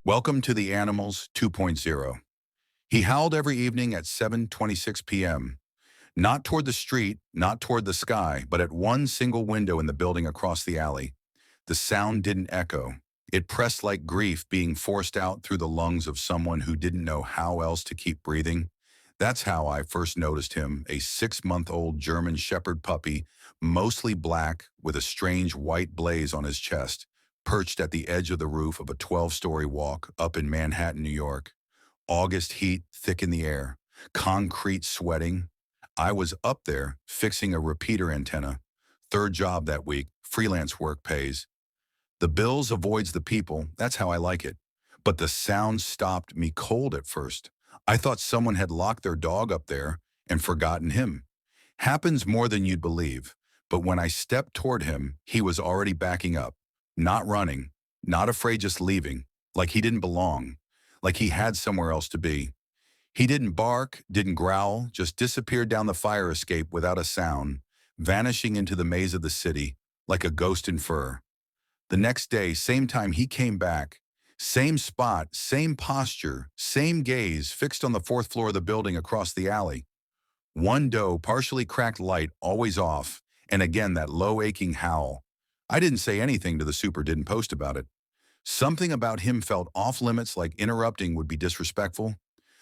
Welcome to the Animals 2.0. He howled every evening at 7:26 p.m., not toward the street, not toward the sky, but at one single window in the building across the alley. The sound didn't echo. It pressed like grief being forced out through the lungs of someone who didn't know how else to keep breathing. That's how I first noticed him, a 6-month-old German Shepherd puppy, mostly black, with a strange white blaze on his chest, perched at the edge of the roof of a 12-story walk up in Manhattan, New York. August heat thick in the air, concrete sweating. I was up there fixing a repeater antenna. Third job that week, freelance work pays. The bills avoids the people, that's how I like it. But the sound stopped me cold at first. I thought someone had locked their dog up there and forgotten him. Happens more than you'd believe. But when I stepped toward him, he was already backing up. Not running, not afraid, just leaving, like he didn't belong, like he had somewhere else to be. He didn't bark, didn't growl, just disappeared down the fire escape without a sound, vanishing into the maze of the city, like a ghost in fur. The next day, same time he came back, same spot, same posture, same gaze fixed on the fourth floor of the building across the alley. One doe, partially cracked light, always off, and again that low aching howl. I didn't say anything to the super, didn't post about it. Something about him felt off limits, like interrupting would be disrespectful,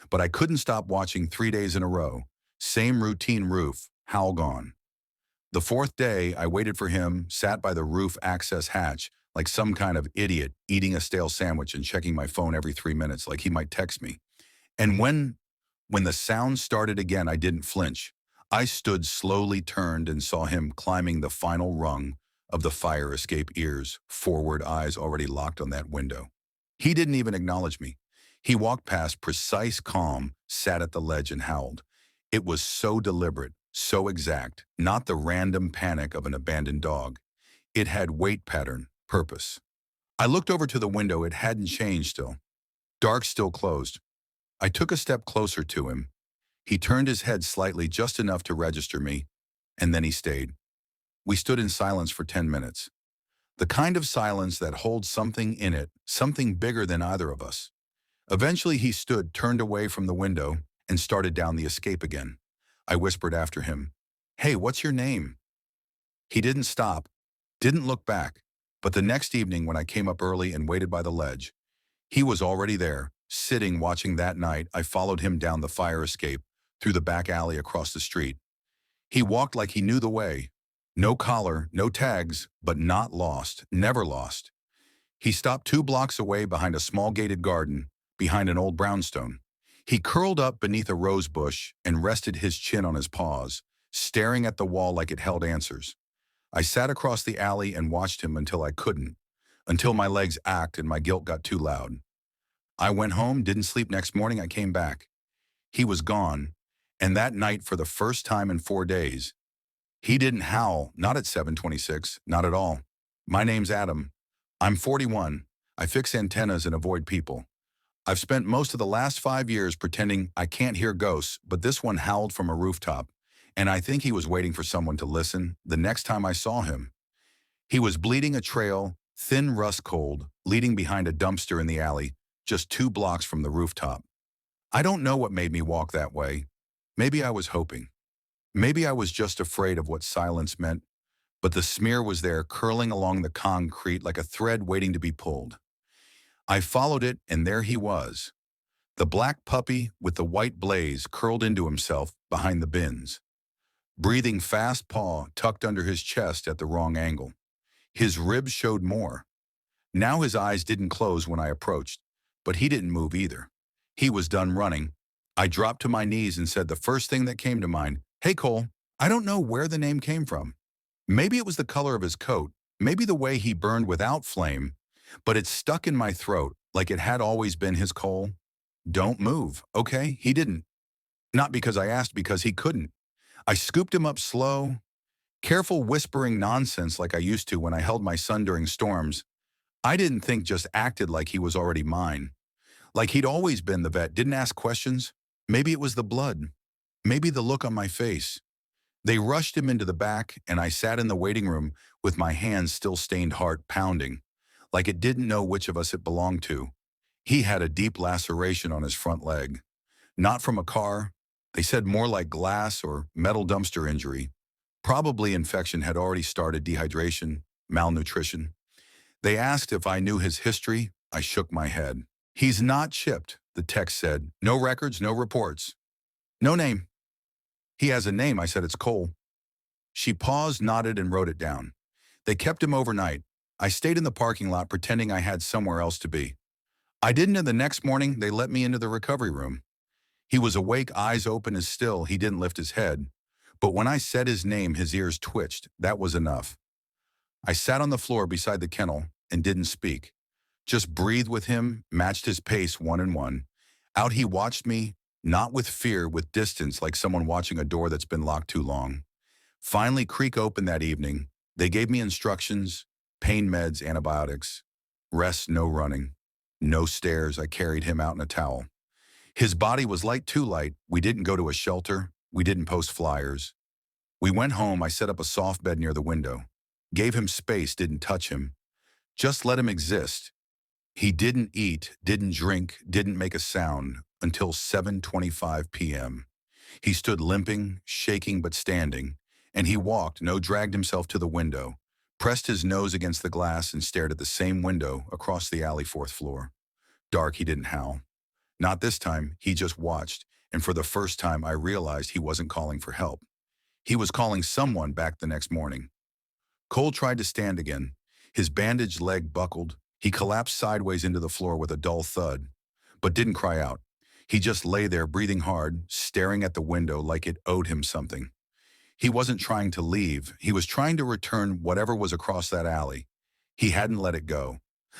but I couldn't stop watching 3 days in a row. Same routine roof, howl gone. The fourth day, I waited for him, sat by the roof access hatch, like some kind of idiot, eating a stale sandwich and checking my phone every 3 minutes, like he might text me. And when the sound started again, I didn't flinch. I stood, slowly turned, and saw him climbing the final rung of the fire escape, ears forward, eyes already locked on that window. He didn't even acknowledge me. He walked past, precise, calm, sat at the ledge and howled. It was so deliberate, so exact, not the random panic of an abandoned dog. It had weight pattern, purpose. I looked over to the window. It hadn't changed still. Dark, still closed. I took a step closer to him. He turned his head slightly, just enough to register me, and then he stayed. We stood in silence for 10 minutes. The kind of silence that holds something in it, something bigger than either of us. Eventually he stood, turned away from the window, and started down the escape again. I whispered after him, "Hey, what's your name?" He didn't stop, didn't look back, but the next evening when I came up early and waited by the ledge, he was already there, sitting, watching. That night, I followed him down the fire escape, through the back alley across the street. He walked like he knew the way. No collar, no tags, but not lost, never lost. He stopped 2 blocks away behind a small gated garden, behind an old brownstone. He curled up beneath a rose bush and rested his chin on his paws, staring at the wall like it held answers. I sat across the alley and watched him until I couldn't, until my legs ached and my guilt got too loud. I went home, didn't sleep. Next morning I came back. He was gone, and that night, for the first time in 4 days, he didn't howl, not at 7:26, not at all. My name's Adam. I'm 41. I fix antennas and avoid people. I've spent most of the last 5 years pretending I can't hear ghosts, but this one howled from a rooftop, and I think he was waiting for someone to listen. The next time I saw him, he was bleeding a trail, thin, rust cold, leading behind a dumpster in the alley, just 2 blocks from the rooftop. I don't know what made me walk that way. Maybe I was hoping. Maybe I was just afraid of what silence meant, but the smear was there, curling along the concrete like a thread waiting to be pulled. I followed it, and there he was. The black puppy with the white blaze curled into himself behind the bins, breathing fast, paw tucked under his chest at the wrong angle. His ribs showed more. Now his eyes didn't close when I approached, but he didn't move either. He was done running. I dropped to my knees and said the first thing that came to mind, "Hey, Cole." I don't know where the name came from. Maybe it was the color of his coat, maybe the way he burned without flame, but it stuck in my throat like it had always been his Cole. Don't move, okay? He didn't. Not because I asked, because he couldn't. I scooped him up slow, careful, whispering nonsense like I used to when I held my son during storms. I didn't think, just acted like he was already mine. Like he'd always been the vet, didn't ask questions. Maybe it was the blood. Maybe the look on my face. They rushed him into the back, and I sat in the waiting room with my hands still stained, heart pounding, like it didn't know which of us it belonged to. He had a deep laceration on his front leg. Not from a car. They said more like glass or metal dumpster injury. Probably infection had already started, dehydration, malnutrition. They asked if I knew his history. I shook my head. He's not chipped, the text said. No records, no reports. No name. He has a name, I said. It's Cole. She paused, nodded, and wrote it down. They kept him overnight. I stayed in the parking lot pretending I had somewhere else to be. I didn't, and the next morning they let me into the recovery room. He was awake, eyes open as still. He didn't lift his head. But when I said his name, his ears twitched. That was enough. I sat on the floor beside the kennel and didn't speak. Just breathed with him, matched his pace one and one. Out he watched me, not with fear, with distance, like someone watching a door that's been locked too long. Finally, creak open that evening. They gave me instructions, pain meds, antibiotics. Rest, no running. No stairs. I carried him out in a towel. His body was light, too light. We didn't go to a shelter. We didn't post flyers. We went home. I set up a soft bed near the window. Gave him space, didn't touch him. Just let him exist. He didn't eat, didn't drink, didn't make a sound until 7:25 p.m. He stood limping, shaking but standing, and he walked, dragged himself to the window, pressed his nose against the glass and stared at the same window across the alley, fourth floor. Dark, he didn't howl. Not this time, he just watched, and for the first time I realized he wasn't calling for help. He was calling someone back the next morning. Cole tried to stand again. His bandaged leg buckled. He collapsed sideways into the floor with a dull thud, but didn't cry out. He just lay there breathing hard, staring at the window like it owed him something. He wasn't trying to leave. He was trying to return whatever was across that alley. He hadn't let it go,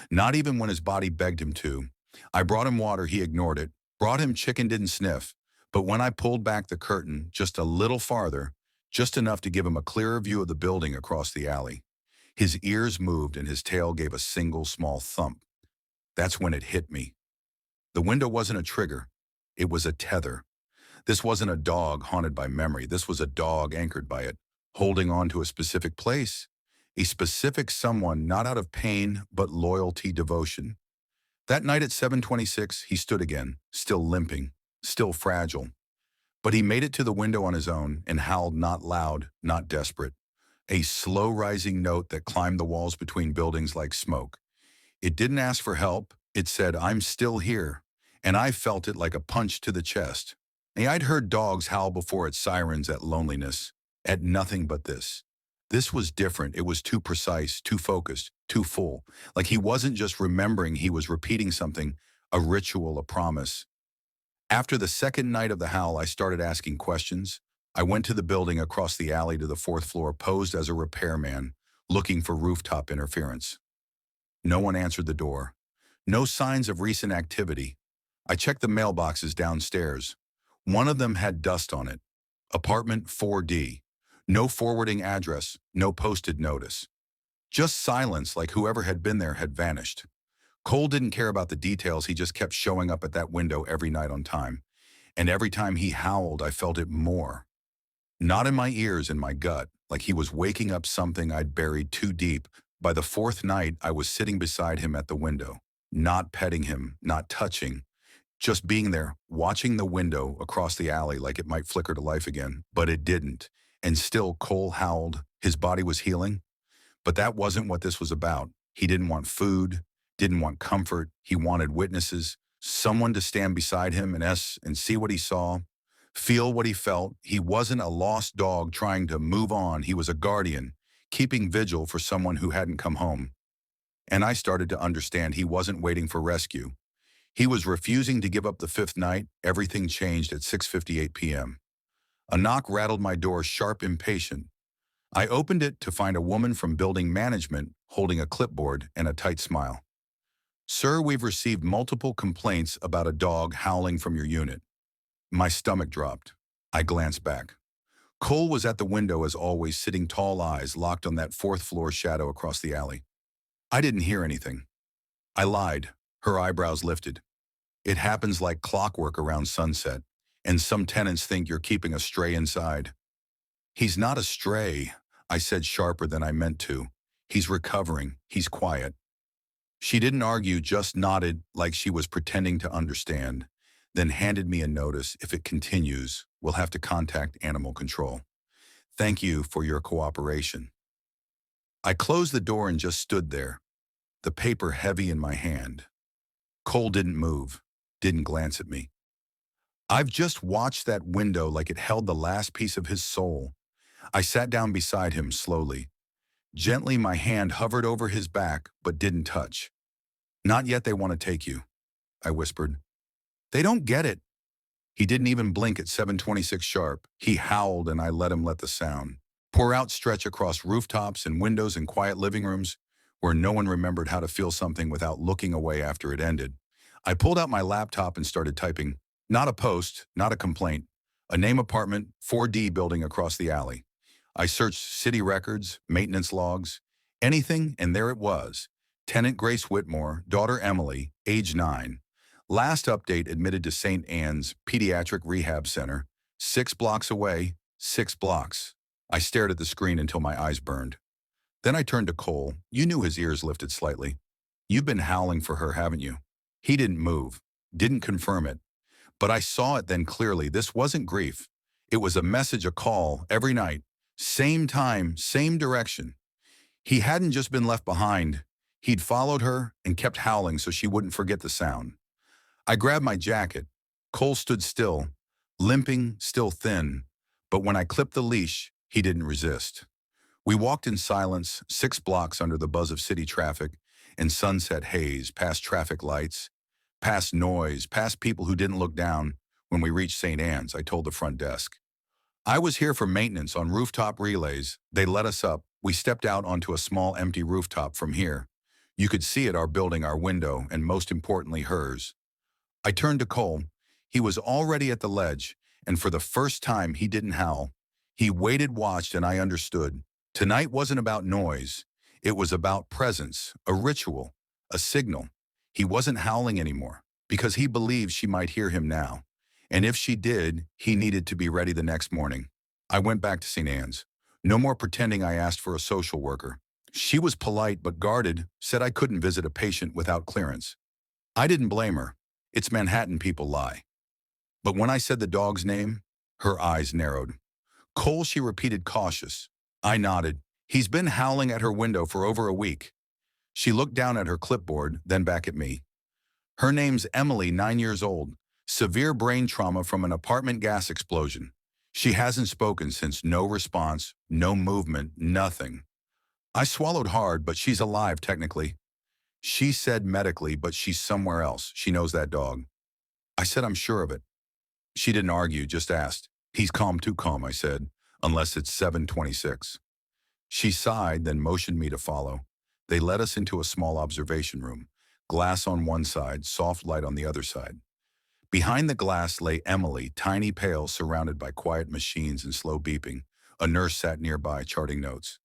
not even when his body begged him to. I brought him water, he ignored it. Brought him chicken, didn't sniff. But when I pulled back the curtain just a little farther, just enough to give him a clearer view of the building across the alley, his ears moved and his tail gave a single small thump. That's when it hit me. The window wasn't a trigger. It was a tether. This wasn't a dog haunted by memory. This was a dog anchored by it, holding on to a specific place, a specific someone, not out of pain, but loyalty, devotion. That night at 7:26, he stood again, still limping, still fragile. But he made it to the window on his own and howled, not loud, not desperate. A slow rising note that climbed the walls between buildings like smoke. It didn't ask for help. It said, I'm still here. And I felt it like a punch to the chest. And I'd heard dogs howl before at sirens, at loneliness, at nothing but this. This was different. It was too precise, too focused, too full. Like he wasn't just remembering, he was repeating something, a ritual, a promise. After the second night of the howl, I started asking questions. I went to the building across the alley to the fourth floor, posed as a repairman, looking for rooftop interference. No one answered the door. No signs of recent activity. I checked the mailboxes downstairs. One of them had dust on it. Apartment 4D. No forwarding address, no posted notice. Just silence, like whoever had been there had vanished. Cole didn't care about the details. He just kept showing up at that window every night on time. And every time he howled, I felt it more. Not in my ears, in my gut, like he was waking up something I'd buried too deep. By the fourth night, I was sitting beside him at the window, not petting him, not touching, just being there, watching the window across the alley like it might flicker to life again. But it didn't. And still Cole howled. His body was healing. But that wasn't what this was about. He didn't want food, didn't want comfort. He wanted witnesses, someone to stand beside him and see what he saw, feel what he felt. He wasn't a lost dog trying to move on. He was a guardian, keeping vigil for someone who hadn't come home. And I started to understand he wasn't waiting for rescue. He was refusing to give up the fifth night. Everything changed at 6:58 p.m. A knock rattled my door, sharp, impatient. I opened it to find a woman from building management holding a clipboard and a tight smile. Sir, we've received multiple complaints about a dog howling from your unit. My stomach dropped. I glanced back. Cole was at the window as always, sitting, tall eyes locked on that fourth floor shadow across the alley. I didn't hear anything. I lied. Her eyebrows lifted. It happens like clockwork around sunset, and some tenants think you're keeping a stray inside. He's not a stray, I said sharper than I meant to. He's recovering. He's quiet. She didn't argue, just nodded like she was pretending to understand, then handed me a notice. If it continues, we'll have to contact animal control. Thank you for your cooperation. I closed the door and just stood there, the paper heavy in my hand. Cole didn't move, didn't glance at me. I've just watched that window like it held the last piece of his soul. I sat down beside him slowly. Gently, my hand hovered over his back, but didn't touch. Not yet, they want to take you, I whispered. They don't get it. He didn't even blink at 7:26 sharp. He howled and I let him let the sound pour out, stretch across rooftops and windows and quiet living rooms where no one remembered how to feel something without looking away after it ended. I pulled out my laptop and started typing. Not a post, not a complaint. A name, apartment, 4D building across the alley. I searched city records, maintenance logs, anything, and there it was. Tenant Grace Whitmore, daughter Emily, age 9. Last update admitted to St. Anne's Pediatric Rehab Center, 6 blocks away, 6 blocks. I stared at the screen until my eyes burned. Then I turned to Cole. You knew, his ears lifted slightly. You've been howling for her, haven't you? He didn't move, didn't confirm it. But I saw it then clearly. This wasn't grief. It was a message, a call, every night. Same time, same direction. He hadn't just been left behind. He'd followed her and kept howling so she wouldn't forget the sound. I grabbed my jacket. Cole stood still, limping, still thin. But when I clipped the leash, he didn't resist. We walked in silence, 6 blocks under the buzz of city traffic and sunset haze, past traffic lights, past noise, past people who didn't look down. When we reached St. Anne's, I told the front desk, I was here for maintenance on rooftop relays. They let us up. We stepped out onto a small empty rooftop from here. You could see it, our building, our window, and most importantly, hers. I turned to Cole. He was already at the ledge, and for the first time, he didn't howl. He waited, watched, and I understood. Tonight wasn't about noise. It was about presence, a ritual, a signal. He wasn't howling anymore because he believed she might hear him now. And if she did, he needed to be ready the next morning. I went back to St. Anne's. No more pretending I asked for a social worker. She was polite but guarded, said I couldn't visit a patient without clearance. I didn't blame her. It's Manhattan, people lie. But when I said the dog's name, her eyes narrowed. Cole, she repeated, cautious. I nodded. He's been howling at her window for over a week. She looked down at her clipboard, then back at me. Her name's Emily, 9 years old. Severe brain trauma from an apartment gas explosion. She hasn't spoken since. No response, no movement, nothing. I swallowed hard, but she's alive technically. She said medically, but she's somewhere else. She knows that dog. I said, I'm sure of it. She didn't argue, just asked. He's calm, too calm, I said, unless it's 7:26. She sighed, then motioned me to follow. They led us into a small observation room. Glass on one side, soft light on the other side. Behind the glass lay Emily, tiny, pale, surrounded by quiet machines and slow beeping. A nurse sat nearby, charting notes.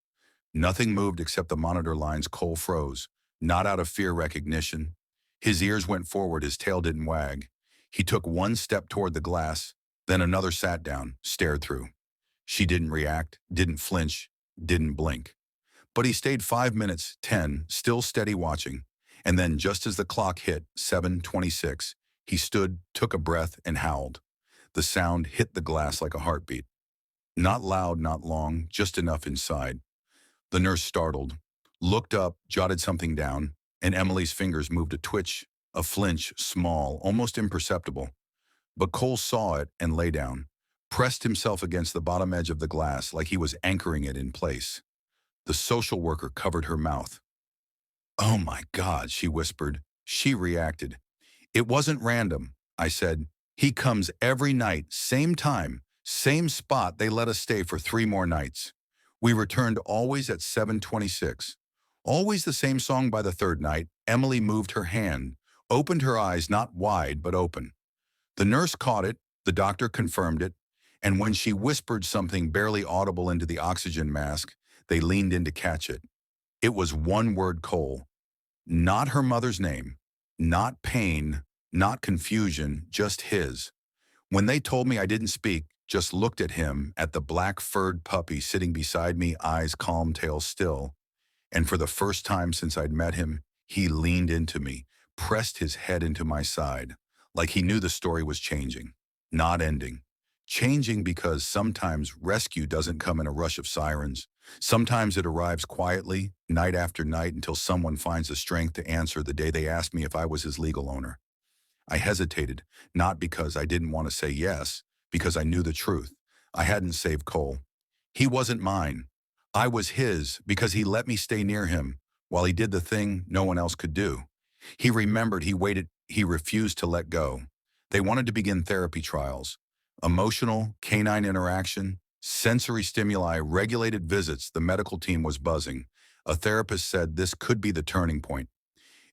Nothing moved except the monitor lines. Cole froze, not out of fear, recognition. His ears went forward, his tail didn't wag. He took one step toward the glass, then another, sat down, stared through. She didn't react, didn't flinch, didn't blink. But he stayed 5 minutes, 10, still steady watching. And then just as the clock hit 7:26, he stood, took a breath, and howled. The sound hit the glass like a heartbeat. Not loud, not long, just enough inside. The nurse, startled, looked up, jotted something down, and Emily's fingers moved, a twitch, a flinch, small, almost imperceptible. But Cole saw it and lay down, pressed himself against the bottom edge of the glass like he was anchoring it in place. The social worker covered her mouth. Oh my God, she whispered. She reacted. It wasn't random, I said. He comes every night, same time, same spot. They let us stay for 3 more nights. We returned always at 7:26. Always the same song. By the 3rd night, Emily moved her hand, opened her eyes, not wide, but open. The nurse caught it, the doctor confirmed it, and when she whispered something barely audible into the oxygen mask, they leaned in to catch it. It was one word, Cole. Not her mother's name, not pain, not confusion, just his. When they told me, I didn't speak, just looked at him, at the black furred puppy sitting beside me, eyes calm, tail still. And for the first time since I'd met him, He leaned into me, pressed his head into my side, like he knew the story was changing, not ending. Changing because sometimes rescue doesn't come in a rush of sirens. Sometimes it arrives quietly, night after night, until someone finds the strength to answer the day they asked me if I was his legal owner. I hesitated, not because I didn't want to say yes, because I knew the truth. I hadn't saved Cole. He wasn't mine. I was his because he let me stay near him while he did the thing no one else could do. He remembered, he waited, he refused to let go. They wanted to begin therapy trials. Emotional, canine interaction, sensory stimuli, regulated visits. The medical team was buzzing. A therapist said this could be the turning point.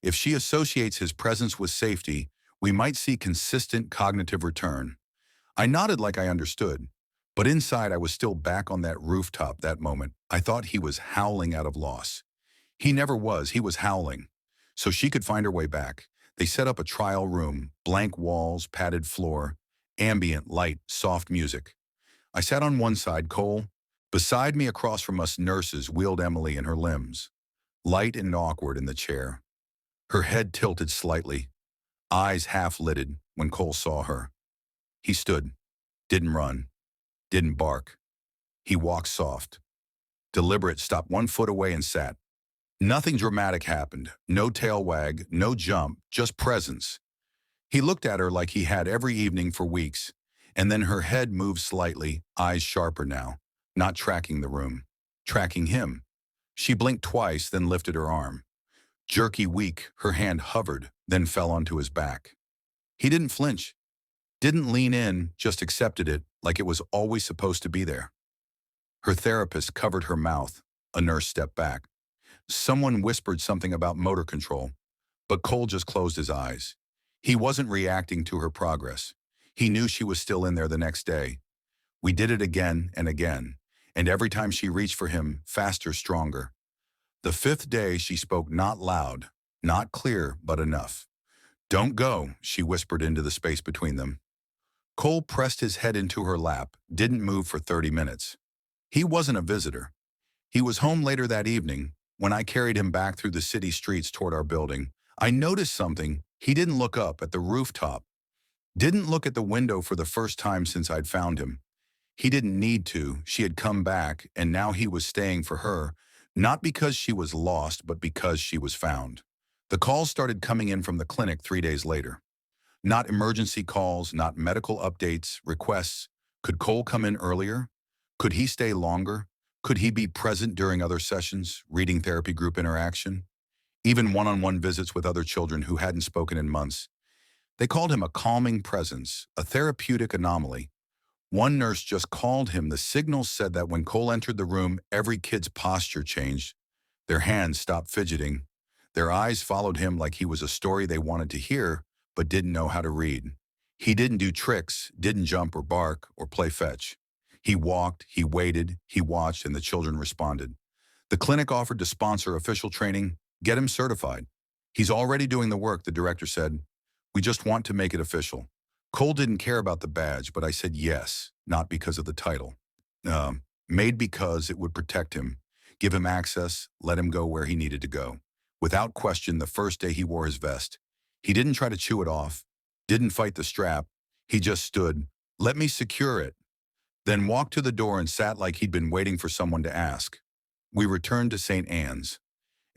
If she associates his presence with safety, we might see consistent cognitive return. I nodded like I understood, but inside I was still back on that rooftop that moment. I thought he was howling out of loss. He never was, he was howling. So she could find her way back. They set up a trial room, blank walls, padded floor, ambient, light, soft music. I sat on one side, Cole. Beside me, across from us, nurses wheeled Emily in her limbs, light and awkward in the chair. Her head tilted slightly, eyes half-lidded when Cole saw her. He stood, didn't run, didn't bark. He walked soft, deliberate, stopped 1 foot away and sat. Nothing dramatic happened, no tail wag, no jump, just presence. He looked at her like he had every evening for weeks, and then her head moved slightly, eyes sharper now, not tracking the room, tracking him. She blinked twice, then lifted her arm. Jerky, weak, her hand hovered, then fell onto his back. He didn't flinch, didn't lean in, just accepted it like it was always supposed to be there. Her therapist covered her mouth. A nurse stepped back. Someone whispered something about motor control, but Cole just closed his eyes. He wasn't reacting to her progress. He knew she was still in there the next day. We did it again and again, and every time she reached for him, faster, stronger. The 5th day, she spoke, not loud, not clear, but enough. "Don't go," she whispered into the space between them. Cole pressed his head into her lap, didn't move for 30 minutes. He wasn't a visitor. He was home later that evening. When I carried him back through the city streets toward our building, I noticed something. He didn't look up at the rooftop, didn't look at the window for the first time since I'd found him. He didn't need to. She had come back, and now he was staying for her, not because she was lost, but because she was found. The calls started coming in from the clinic 3 days later. Not emergency calls, not medical updates, requests. Could Cole come in earlier? Could he stay longer? Could he be present during other sessions, reading therapy group interaction? Even one-on-one visits with other children who hadn't spoken in months. They called him a calming presence, a therapeutic anomaly. One nurse just called him. The signals said that when Cole entered the room, every kid's posture changed. Their hands stopped fidgeting. Their eyes followed him like he was a story they wanted to hear, but didn't know how to read. He didn't do tricks, didn't jump or bark or play fetch. He walked, he waited, he watched, and the children responded. The clinic offered to sponsor official training, get him certified. He's already doing the work, the director said. We just want to make it official. Cole didn't care about the badge, but I said yes, not because of the title. Made because it would protect him, give him access, let him go where he needed to go. Without question, the first day he wore his vest. He didn't try to chew it off, didn't fight the strap. He just stood, let me secure it, then walked to the door and sat like he'd been waiting for someone to ask. We returned to St. Anne's.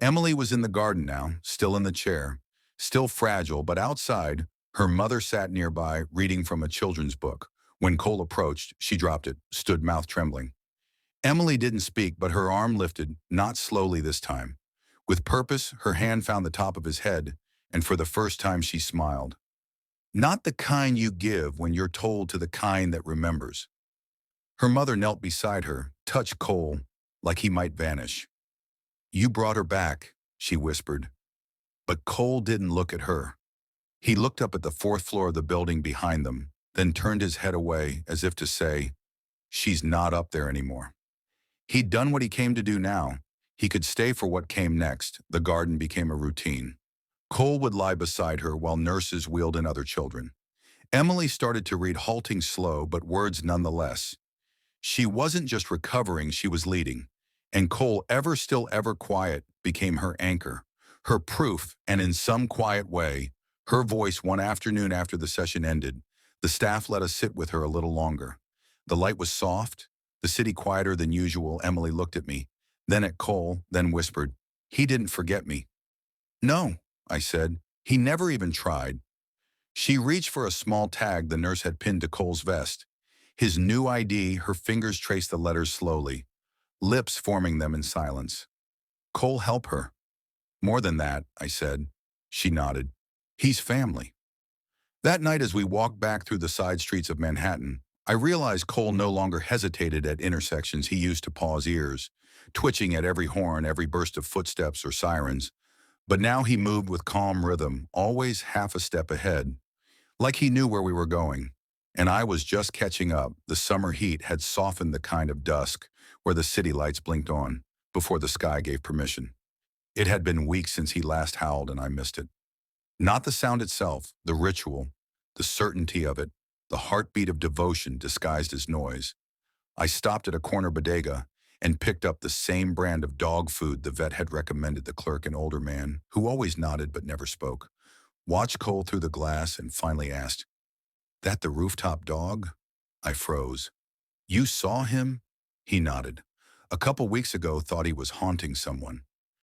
Emily was in the garden now, still in the chair, still fragile, but outside, her mother sat nearby, reading from a children's book. When Cole approached, she dropped it, stood mouth trembling. Emily didn't speak, but her arm lifted, not slowly this time. With purpose, her hand found the top of his head, and for the first time she smiled. Not the kind you give when you're told to, the kind that remembers. Her mother knelt beside her, touched Cole, like he might vanish. You brought her back, she whispered. But Cole didn't look at her. He looked up at the 4th floor of the building behind them, then turned his head away as if to say, she's not up there anymore. He'd done what he came to do now. He could stay for what came next. The garden became a routine. Cole would lie beside her while nurses wheeled in other children. Emily started to read, halting slow, but words nonetheless. She wasn't just recovering, she was leading. And Cole, ever still, ever quiet, became her anchor, Her proof, and in some quiet way, her voice one afternoon after the session ended, the staff let us sit with her a little longer. The light was soft, the city quieter than usual. Emily looked at me, then at Cole, then whispered, "He didn't forget me." "No," I said. "He never even tried." She reached for a small tag the nurse had pinned to Cole's vest. His new ID, her fingers traced the letters slowly, lips forming them in silence. "Cole help her." "More than that," I said. She nodded. "He's family." That night as we walked back through the side streets of Manhattan, I realized Cole no longer hesitated at intersections he used to paw his ears, twitching at every horn, every burst of footsteps or sirens. But now he moved with calm rhythm, always half a step ahead, like he knew where we were going. And I was just catching up. The summer heat had softened the kind of dusk where the city lights blinked on before the sky gave permission. It had been weeks since he last howled, and I missed it. Not the sound itself, the ritual, the certainty of it, the heartbeat of devotion disguised as noise. I stopped at a corner bodega and picked up the same brand of dog food the vet had recommended. The clerk, an older man, who always nodded but never spoke, watched Cole through the glass and finally asked, "That the rooftop dog?" I froze. "You saw him?" He nodded. "A couple weeks ago, thought he was haunting someone.